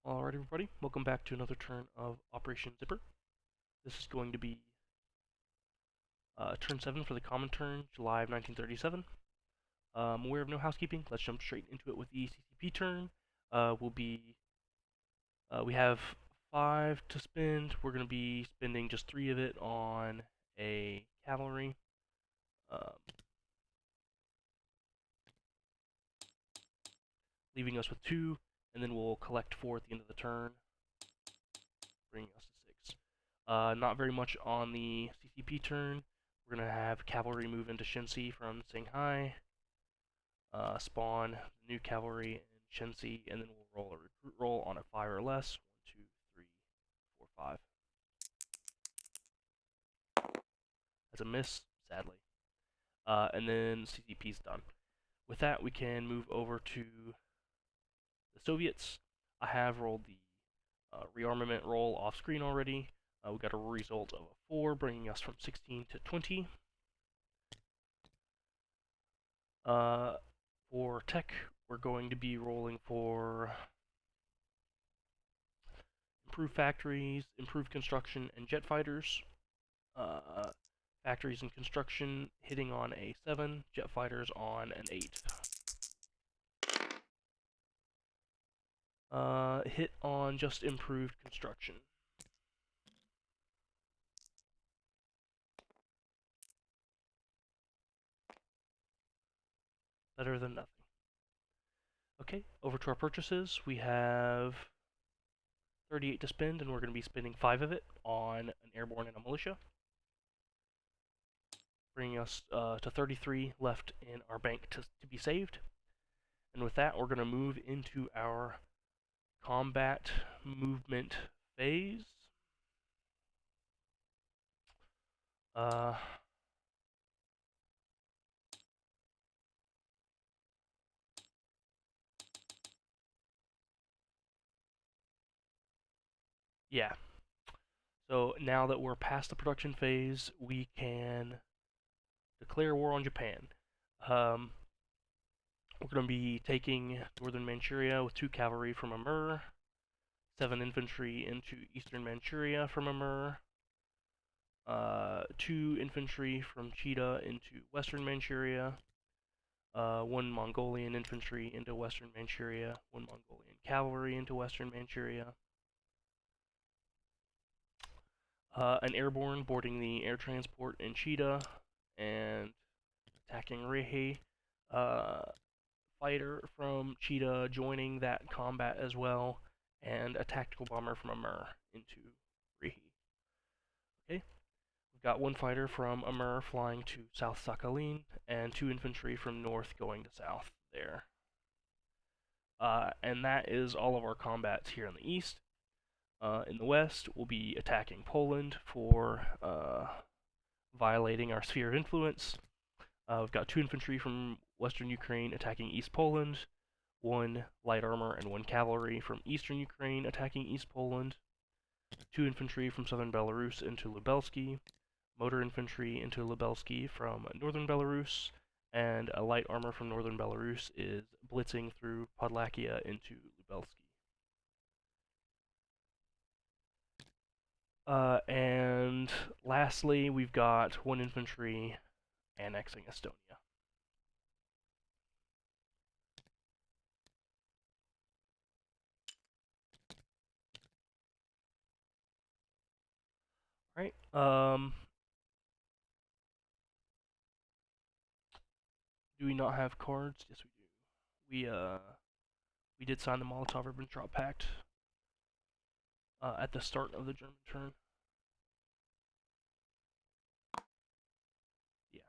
Alright everybody, welcome back to another turn of Operation Zipper. This is going to be turn 7 for the Comintern, July of 1937. Aware of no housekeeping, let's jump straight into it with the CCP turn. We have 5 to spend. We're going to be spending just 3 of it on a cavalry. Leaving us with 2, and then we'll collect 4 at the end of the turn, bringing us to 6. Not very much on the CCP turn. We're going to have cavalry move into Shensi from Shanghai, spawn new cavalry in Shensi, and then we'll roll a recruit roll on a 5 or less. 1, 2, 3, 4, 5. That's a miss, sadly. And then CCP's done. With that, we can move over to the Soviets. I have rolled the rearmament roll off screen already. We got a result of a 4, bringing us from 16 to 20. For tech, we're going to be rolling for improved factories, improved construction, and jet fighters. Factories and construction hitting on a 7, jet fighters on an 8. Hit on just improved construction. Better than nothing. Okay, over to our purchases. We have 38 to spend, and we're going to be spending 5 of it on an airborne and a militia, bringing us to 33 left in our bank to be saved. And with that, we're going to move into our combat movement phase. Yeah. So now that we're past the production phase, we can declare war on Japan. We're going to be taking northern Manchuria with 2 cavalry from Amur, 7 infantry into eastern Manchuria from Amur, 2 infantry from Chita into western Manchuria, 1 Mongolian infantry into western Manchuria, 1 Mongolian cavalry into western Manchuria, an airborne boarding the air transport in Chita and attacking Rehe, fighter from Chita joining that combat as well, and a tactical bomber from Amur into Rehe. Okay, we've got 1 fighter from Amur flying to South Sakhalin, and 2 infantry from north going to south there. And that is all of our combats here in the east. In the west, we'll be attacking Poland for violating our sphere of influence. We've got 2 infantry from western Ukraine attacking East Poland, 1 light armor and 1 cavalry from eastern Ukraine attacking East Poland, 2 infantry from southern Belarus into Lubelsky, motor infantry into Lubelsky from northern Belarus, and a light armor from northern Belarus is blitzing through Podlakia into Lubelsky. And lastly, we've got 1 infantry annexing Estonia. Alright, do we not have cards? Yes, we do. We did sign the Molotov-Ribbentrop Pact at the start of the German turn. Yeah.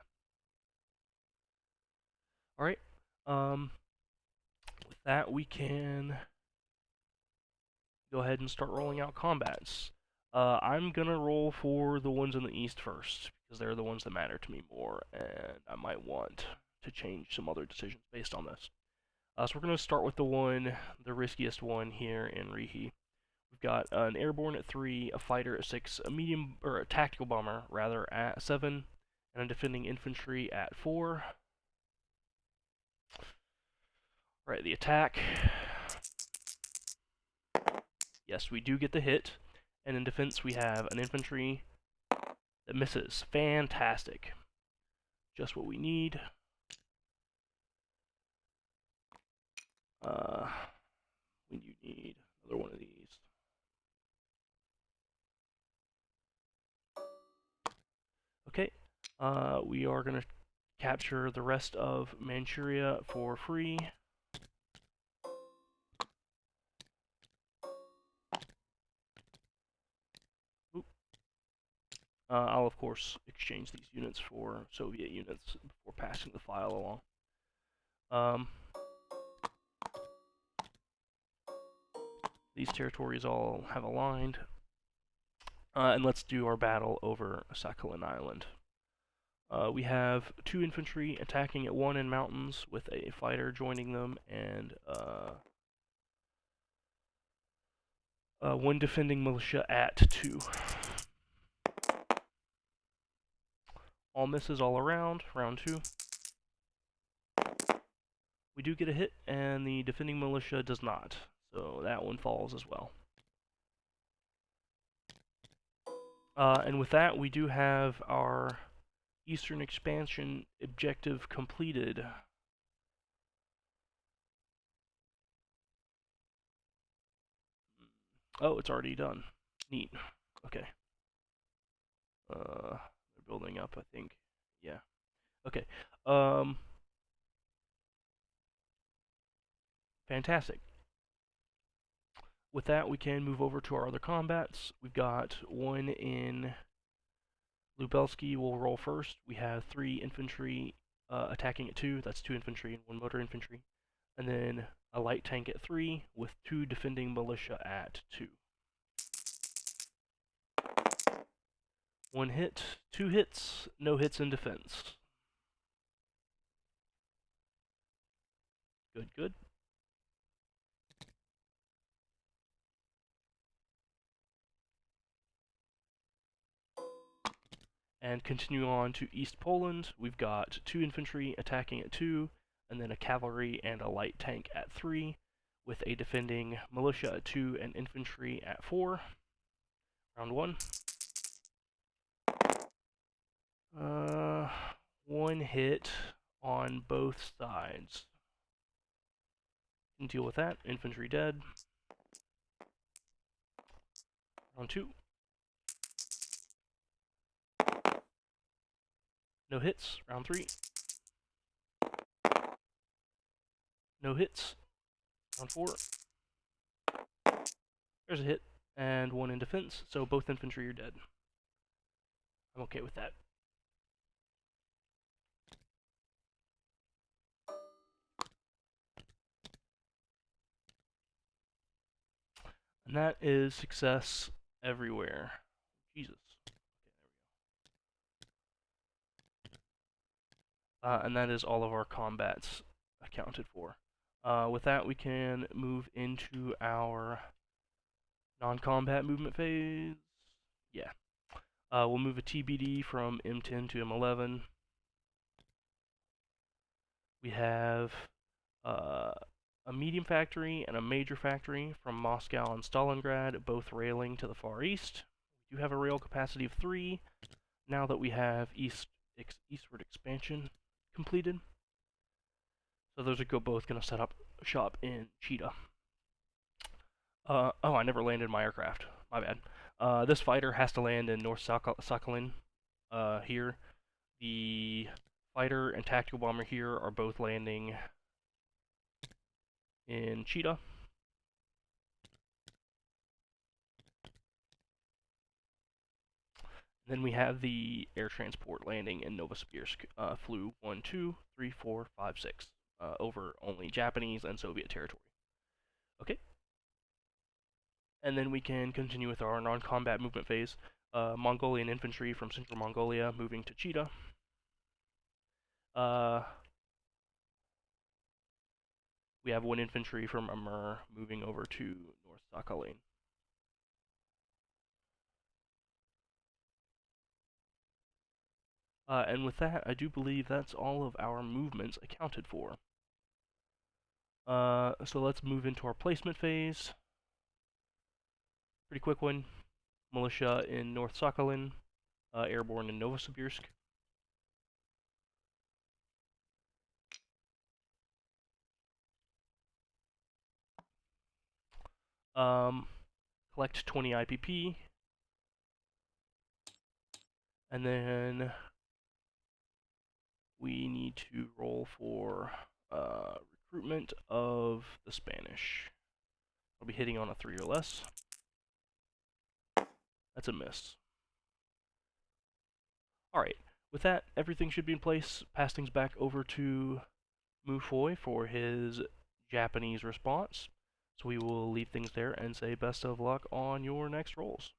Alright, with that we can go ahead and start rolling out combats. I'm gonna roll for the ones in the east first, because they're the ones that matter to me more, and I might want to change some other decisions based on this. So we're gonna start with the riskiest one here in Rehe. We've got an airborne at 3, a fighter at 6, a tactical bomber rather at 7, and a defending infantry at 4. Alright, the attack. Yes, we do get the hit. And in defense, we have an infantry that misses. Fantastic. Just what we need. We do need another one of these. Okay. We are going to capture the rest of Manchuria for free. I'll, of course, exchange these units for Soviet units before passing the file along. These territories all have aligned. And let's do our battle over Sakhalin Island. We have 2 infantry attacking at 1 in mountains with a fighter joining them, and 1 defending militia at 2. All misses all around, round 2. We do get a hit, and the defending militia does not, so that one falls as well. And with that, we do have our Eastern expansion objective completed. Oh, it's already done. Neat. Okay. They're building up, I think. Yeah. Okay. Fantastic. With that, we can move over to our other combats. We've got 1 in Lubelski. We'll roll first. We have 3 infantry attacking at 2. That's 2 infantry and 1 motor infantry. And then a light tank at 3 with 2 defending militia at 2. 1 hit, 2 hits, no hits in defense. Good, good. And continue on to East Poland. We've got 2 infantry attacking at 2, and then a cavalry and a light tank at 3, with a defending militia at 2 and infantry at 4. Round 1. 1 hit on both sides. Can deal with that. Infantry dead. Round 2. No hits. Round 3. No hits. Round 4. There's a hit, and 1 in defense, so both infantry are dead. I'm okay with that. And that is success everywhere. Jesus. And that is all of our combats accounted for. With that, we can move into our non-combat movement phase. Yeah. We'll move a TBD from M10 to M11. We have a medium factory and a major factory from Moscow and Stalingrad, both railing to the far east. We do have a rail capacity of 3 now that we have eastward expansion completed. So those are both going to set up shop in Cheetah. Oh, I never landed my aircraft. My bad. This fighter has to land in North Sakhalin here. The fighter and tactical bomber here are both landing in Cheetah. Then we have the air transport landing in Novosibirsk. Flew 1, 2, 3, 4, 5, 6 over only Japanese and Soviet territory. Okay. And then we can continue with our non-combat movement phase. Mongolian infantry from Central Mongolia moving to Cheetah. We have 1 infantry from Amur moving over to North Sakhalin. And with that, I do believe that's all of our movements accounted for. So let's move into our placement phase. Pretty quick one. Militia in North Sakhalin, airborne in Novosibirsk. Collect 20 IPP, and then we need to roll for recruitment of the Spanish. I'll be hitting on a 3 or less. That's a miss. Alright, with that, everything should be in place. Pass things back over to Mufoy for his Japanese response. So we will leave things there and say best of luck on your next rolls.